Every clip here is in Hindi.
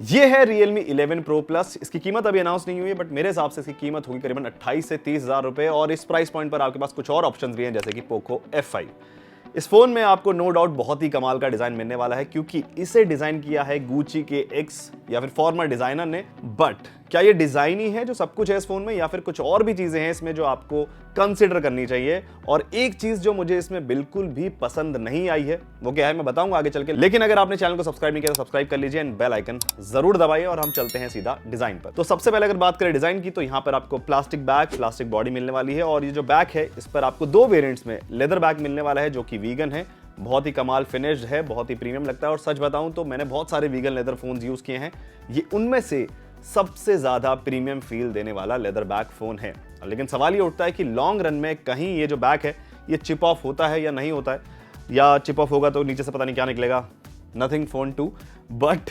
ये है Realme 11 Pro Plus। इसकी कीमत अभी अनाउंस नहीं हुई है, बट मेरे हिसाब से इसकी कीमत होगी करीबन 28 से 30 हज़ार रुपए। और इस प्राइस पॉइंट पर आपके पास कुछ और ऑप्शंस भी हैं, जैसे कि Poco F5। इस फोन में आपको नो डाउट बहुत ही कमाल का डिजाइन मिलने वाला है, क्योंकि इसे डिजाइन किया है गुची के एक्स या फिर फॉर्मर डिजाइनर ने। बट क्या ये डिजाइन ही है जो सब कुछ है इस फोन में, या फिर कुछ और भी चीजें हैं इसमें जो आपको कंसिडर करनी चाहिए? और एक चीज जो मुझे इसमें बिल्कुल भी पसंद नहीं आई है, वो क्या है मैं बताऊंगा आगे चल के। लेकिन अगर आपने चैनल को सब्सक्राइब नहीं किया तो सब्सक्राइब कर लीजिए एंड बेल आइकन जरूर दबाइए। और हम चलते हैं सीधा डिजाइन पर। तो सबसे पहले अगर बात करें डिजाइन की, तो यहाँ पर आपको प्लास्टिक बैग, प्लास्टिक बॉडी मिलने वाली है। और ये जो बैग है इस पर आपको दो वेरिएंट्स में लेदर बैग मिलने वाला है, जो कि वीगन है। बहुत ही कमाल फिनिश्ड है, बहुत ही प्रीमियम लगता है। और सच बताऊं तो मैंने बहुत सारे वीगन लेदर फोन्स यूज किए हैं, ये उनमें से सबसे ज्यादा प्रीमियम फील देने वाला लेदर बैग फोन है। लेकिन सवाल ये उठता है कि लॉन्ग रन में कहीं ये जो बैग है ये चिप ऑफ होता है या नहीं होता है, या चिप ऑफ होगा तो नीचे से पता नहीं क्या निकलेगा। नथिंग फोन 2, बट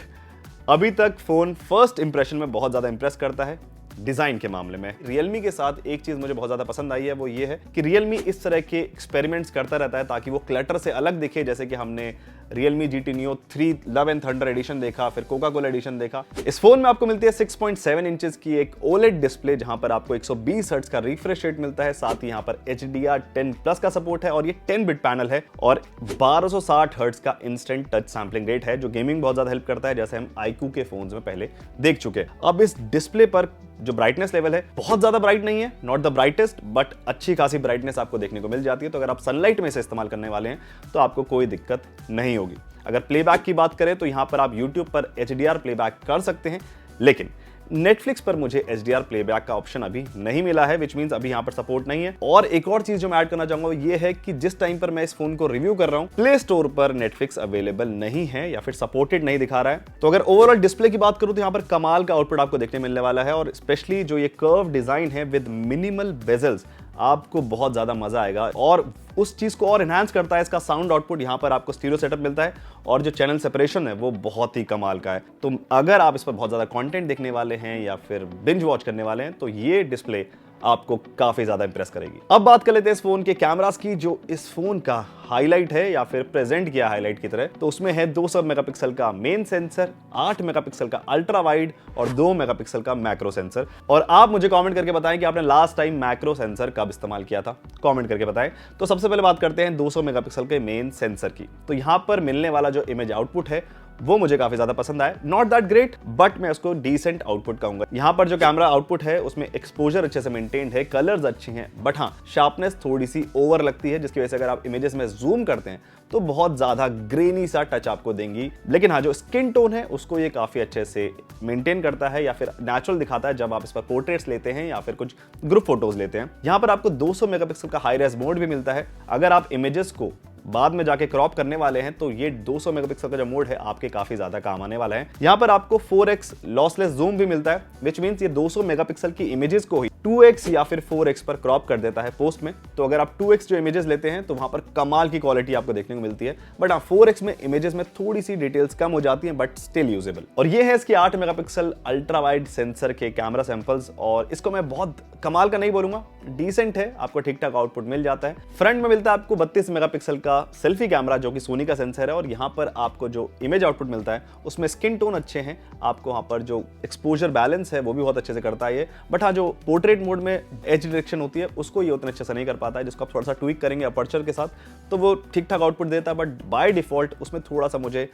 अभी तक फोन फर्स्ट इंप्रेशन में बहुत ज्यादा इंप्रेस करता है। डिजाइन के मामले में Realme के साथ एक चीज मुझे बहुत ज्यादा पसंद आई है, वो ये है कि Realme इस तरह के एक्सपेरिमेंट्स करता रहता है ताकि वो क्लटर से अलग दिखे। जैसे कि हमने Realme GT Neo 3 Love and Thunder addition देखा, फिर कोका कोला एडिशन देखा। इस फोन में आपको मिलती है 6.7 इंचेस की एक OLED डिस्प्ले, जहां पर आपको 120 हर्ट्ज का रिफ्रेश रेट मिलता है। साथ ही यहां पर HDR10+ का सपोर्ट है, और ये 10 बिट पैनल है। और 1260 हर्ट्ज का इंस्टेंट टच सैम्पलिंग रेट है, जो गेमिंग बहुत ज्यादा हेल्प करता है, जैसे हम iQOO के फोन्स में पहले देख चुके हैं। अब इस डिस्प्ले पर जो ब्राइटनेस लेवल है बहुत ज्यादा ब्राइट नहीं है, नॉट द ब्राइटेस्ट, बट अच्छी खासी ब्राइटनेस आपको देखने को मिल जाती है। तो अगर आप सनलाइट में इसे इस्तेमाल करने वाले हैं तो आपको कोई दिक्कत नहीं होगी। अगर प्लेबैक की बात करें तो यहां पर आप YouTube पर HDR प्लेबैक कर सकते हैं, लेकिन Netflix पर मुझे HDR प्लेबैक का ऑप्शन अभी नहीं मिला है, विच मींस अभी यहां पर सपोर्ट नहीं है। और एक और चीज जो मैं ऐड करना चाहूंगा ये है कि जिस टाइम पर मैं इस फोन को रिव्यू कर रहा हूं, प्ले स्टोर पर Netflix अवेलेबल नहीं है या फिर सपोर्टेड नहीं दिखा रहा है। तो अगर ओवरऑल डिस्प्ले की बात करूं तो यहां पर कमाल का आउटपुट आपको देखने मिलने वाला है। और स्पेशली जो ये कर्व डिजाइन है विद मिनिमल बेजल्स, आपको बहुत ज्यादा मजा आएगा। और उस चीज को और एनहांस करता है इसका साउंड आउटपुट। यहां पर आपको स्टीरियो सेटअप मिलता है, और जो चैनल सेपरेशन है वो बहुत ही कमाल का है। तो अगर आप इस पर बहुत ज्यादा कंटेंट देखने वाले हैं या फिर बिंज वॉच करने वाले हैं, तो ये डिस्प्ले आपको काफी ज्यादा इंप्रेस करेगी। अब बात कर लेते हैं इस फोन के कैमरास की, जो इस फोन का हाईलाइट है या फिर प्रेजेंट किया हाईलाइट की तरह। तो उसमें है 200 मेगापिक्सल का मेन सेंसर, 8 मेगापिक्सल का अल्ट्रा वाइड और 2 मेगापिक्सल का मैक्रो सेंसर। और आप मुझे कमेंट करके बताएं कि आपने लास्ट टाइम मैक्रो सेंसर कब इस्तेमाल किया था, कमेंट करके बताएं। तो सबसे पहले बात करते हैं 200 मेगापिक्सल के मेन सेंसर की। तो यहां पर मिलने वाला जो इमेज आउटपुट है वो मुझे काफी ज्यादा पसंद आया। नॉट दैट ग्रेट, बट मैं उसको डिसेंट आउटपुट कहूंगा। यहां पर जो कैमरा आउटपुट है उसमें एक्सपोजर अच्छे से मेंटेन्ड है, कलर्स अच्छे हैं, बट हाँ शार्पनेस थोड़ी सी ओवर लगती है, जिसकी वजह से अगर आप इमेजेस में जूम करते हैं तो बहुत ज्यादा ग्रेनी सा टच आपको देंगी। लेकिन हाँ जो स्किन टोन है उसको ये काफी अच्छे से मेंटेन करता है, या फिर नेचुरल दिखाता है जब आप इस पर पोर्ट्रेट्स लेते हैं या फिर कुछ ग्रुप फोटोज लेते हैं। यहाँ पर आपको 200 मेगापिक्सल का हाई रेज मोड भी मिलता है। अगर आप इमेजेस को बाद में जाके क्रॉप करने वाले हैं तो ये 200 मेगापिक्सल का जो मोड है आपके काफी ज्यादा काम आने वाला है। यहाँ पर आपको 4x लॉसलेस जूम भी मिलता है, विच मींस ये 200 मेगापिक्सल की इमेजेस को ही 2x या फिर 4x पर क्रॉप कर देता है पोस्ट में। तो अगर आप 2x जो इमेजेस लेते हैं तो वहां पर कमाल की क्वालिटी आपको देखने को मिलती है, बट हाँ 4x में इमेजेस में थोड़ी सी डिटेल्स कम हो जाती हैं, बट स्टिल यूजेबल। और ये है इसके 8 मेगापिक्सल अल्ट्रा वाइड सेंसर के कैमरा सैंपल्स। और इसको मैं बहुत कमाल का नहीं बोलूंगा, डिसेंट है, आपको ठीक ठाक आउटपुट मिल जाता है। फ्रंट में मिलता है आपको 32 मेगापिक्सल का सेल्फी कैमरा, जो कि सोनी का सेंसर है। और यहाँ पर आपको जो इमेज आउटपुट मिलता है उसमें स्किन टोन अच्छे हैं, आपको वहाँ पर जो एक्सपोजर बैलेंस है वो भी बहुत अच्छे से करता है ये। बट हाँ जो पोर्ट्रेट मोड में एज डिटेक्शन होती है उसको ये उतने अच्छे से नहीं कर पाता है, जिसको आप थोड़ा सा ट्विक करेंगे अपर्चर के साथ तो वो ठीक ठाक आउटपुट देता है, बट बाय डिफॉल्ट उसमें थोड़ा सा मुझे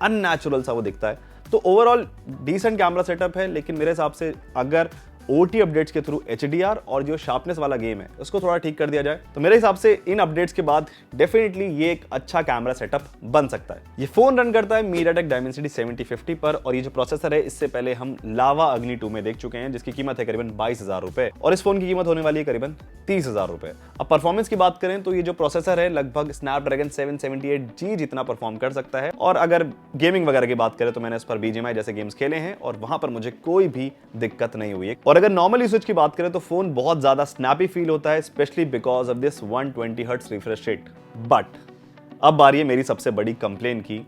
अननेचुरल सा वो दिखता है। तो ओवरऑल डिसेंट कैमरा सेटअप है, लेकिन मेरे हिसाब से अगर OT अपडेट्स के थ्रू HDR और जो शार्पनेस वाला गेम है उसको थोड़ा ठीक कर दिया जाए तो मेरे हिसाब से इन अपडेट्स के बाद डेफिनेटली ये एक अच्छा कैमरा सेटअप बन सकता है। ये फोन रन करता है MediaTek Dimensity 7050 पर, और ये जो प्रोसेसर है इससे पहले हम लावा अग्नि 2 में देख चुके हैं, जिसकी कीमत है करीबन 22,000 रुपए, और इस फोन की कीमत होने वाली है करीबन 30,000 रुपए। अब परफॉर्मेंस की बात करें तो ये जो प्रोसेसर है लगभग Snapdragon 778G जितना परफॉर्म कर सकता है। और अगर गेमिंग वगैरह की बात करें तो मैंने इस पर BGMI जैसे गेम्स खेले हैं और वहां पर मुझे कोई भी दिक्कत नहीं हुई है। और अगर नॉर्मल यूसेज की बात करें तो फोन बहुत ज्यादा स्नैपी फील होता है, specially because of this 120 hertz refresh rate. But अब बारी है मेरी सबसे बड़ी कंप्लेन की,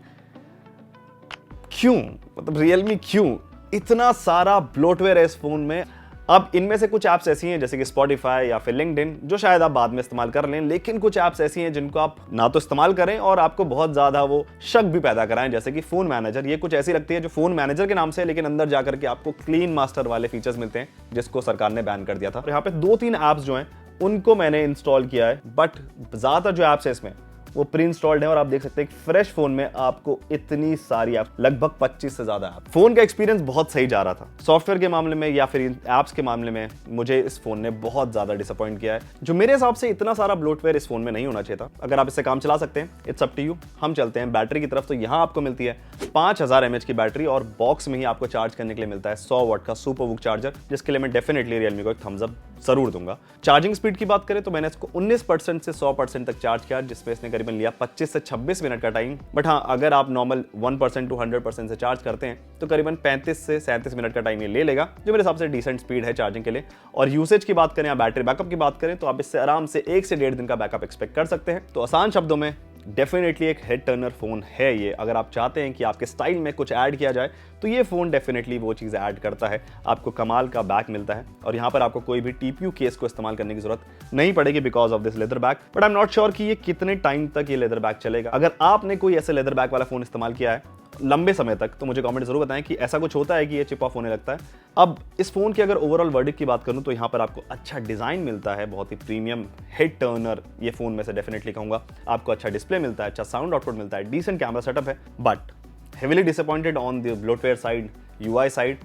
क्यों मतलब Realme क्यों इतना सारा ब्लोटवेयर है इस फोन में? अब इनमें से कुछ ऐप्स ऐसी हैं जैसे कि स्पॉटिफाई या फिर लिंक्डइन, जो शायद आप बाद में इस्तेमाल कर लें, लेकिन कुछ ऐप्स ऐसी हैं जिनको आप ना तो इस्तेमाल करें और आपको बहुत ज्यादा वो शक भी पैदा कराएं, जैसे कि फोन मैनेजर। ये कुछ ऐसी लगती है जो फोन मैनेजर के नाम से है, लेकिन अंदर जाकर के आपको क्लीन मास्टर वाले फीचर्स मिलते हैं, जिसको सरकार ने बैन कर दिया था। यहाँ पे 2-3 ऐप्स जो हैं उनको मैंने इंस्टॉल किया है, बट ज्यादातर जो ऐप्स है इसमें वो प्री इंस्टॉल्ड है। और आप देख सकते हैं फ्रेश फोन में आपको इतनी सारी ऐप, लगभग 25 से ज्यादा ऐप। फोन का एक्सपीरियंस बहुत सही जा रहा था। सॉफ्टवेयर के मामले में या फिर ऐप्स के मामले में मुझे इस फोन ने बहुत ज्यादा डिसअपॉइंट किया है, जो मेरे हिसाब से इतना सारा ब्लोटवेयर इस फोन में नहीं होना चाहिए था। अगर आप इससे काम चला सकते हैं, इट्स अप टू यू। हम चलते हैं बैटरी की तरफ। तो यहाँ आपको मिलती है 5000 mAh की बैटरी और बॉक्स में ही आपको चार्ज करने के लिए मिलता है 100 वाट का सुपर वूक चार्जर, जिसके लिए मैं डेफिनेटली रियलमी को एक थम्स अप जरूर दूंगा। चार्जिंग स्पीड की बात करें तो मैंने इसको 19% से 100% तक चार्ज किया, जिसपे इसने करीबन लिया 25 से 26 मिनट का टाइम। बट हाँ, अगर आप नॉर्मल 1% टू 100% से चार्ज करते हैं तो करीबन 35 से 37 मिनट का टाइम ये ले लेगा, जो मेरे हिसाब से डिसेंट स्पीड है चार्जिंग के लिए। और यूसेज की बात करें या बैटरी बैकअप की बात करें तो आप इससे आराम से 1 से 1.5 दिन का बैकअप एक्सपेक्ट कर सकते हैं। तो आसान शब्दों में डेफिनेटली एक हेड टर्नर फोन है ये। अगर आप चाहते हैं कि आपके स्टाइल में कुछ ऐड किया जाए तो ये फोन डेफिनेटली वो चीज़ ऐड करता है। आपको कमाल का बैक मिलता है और यहाँ पर आपको कोई भी टीपीयू केस को इस्तेमाल करने की जरूरत नहीं पड़ेगी because of this leather bag. But I am not sure कि ये कितने टाइम तक ये लेदर बैग चलेगा। अगर आपने कोई ऐसे लेदर बैग वाला फोन इस्तेमाल किया है लंबे समय तक तो मुझे कमेंट जरूर बताएं कि ऐसा कुछ होता है कि ये चिप ऑफ होने लगता है। अब इस फोन की अगर ओवरऑल वर्डिक्ट की बात करूं तो यहाँ पर आपको अच्छा डिजाइन मिलता है, बहुत ही प्रीमियम हेड टर्नर ये फोन में से डेफिनेटली कहूंगा। आपको अच्छा डिस्प्ले मिलता है, अच्छा साउंड आउटपुट मिलता है, डिसेंट कैमरा सेटअप है। But heavily disappointed on the bloatware side, UI side.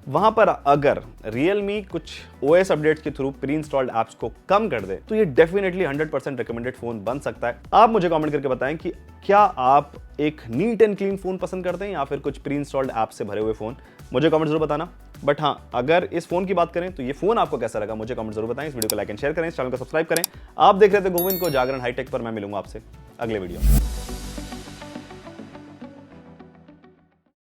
वहां पर अगर Realme कुछ OS अपडेट्स के थ्रू प्री इंस्टॉल्ड ऐप्स को कम कर दे तो ये डेफिनेटली 100% रिकमेंडेड फोन बन सकता है। आप मुझे कमेंट करके बताएं कि क्या आप एक नीट एंड क्लीन फोन पसंद करते हैं या फिर कुछ प्री इंस्टॉल्ड ऐप से भरे हुए फोन। मुझे कमेंट जरूर बताना। बट हाँ, अगर इस फोन की बात करें तो ये फोन आपको कैसा लगा मुझे कमेंट जरूर बताएं। इस वीडियो को लाइक एंड शेयर करें, इस चैनल को सब्सक्राइब करें। आप देख रहे थे गोविंद को जागरण हाईटेक पर। मैं मिलूंगा आपसे अगले वीडियो में।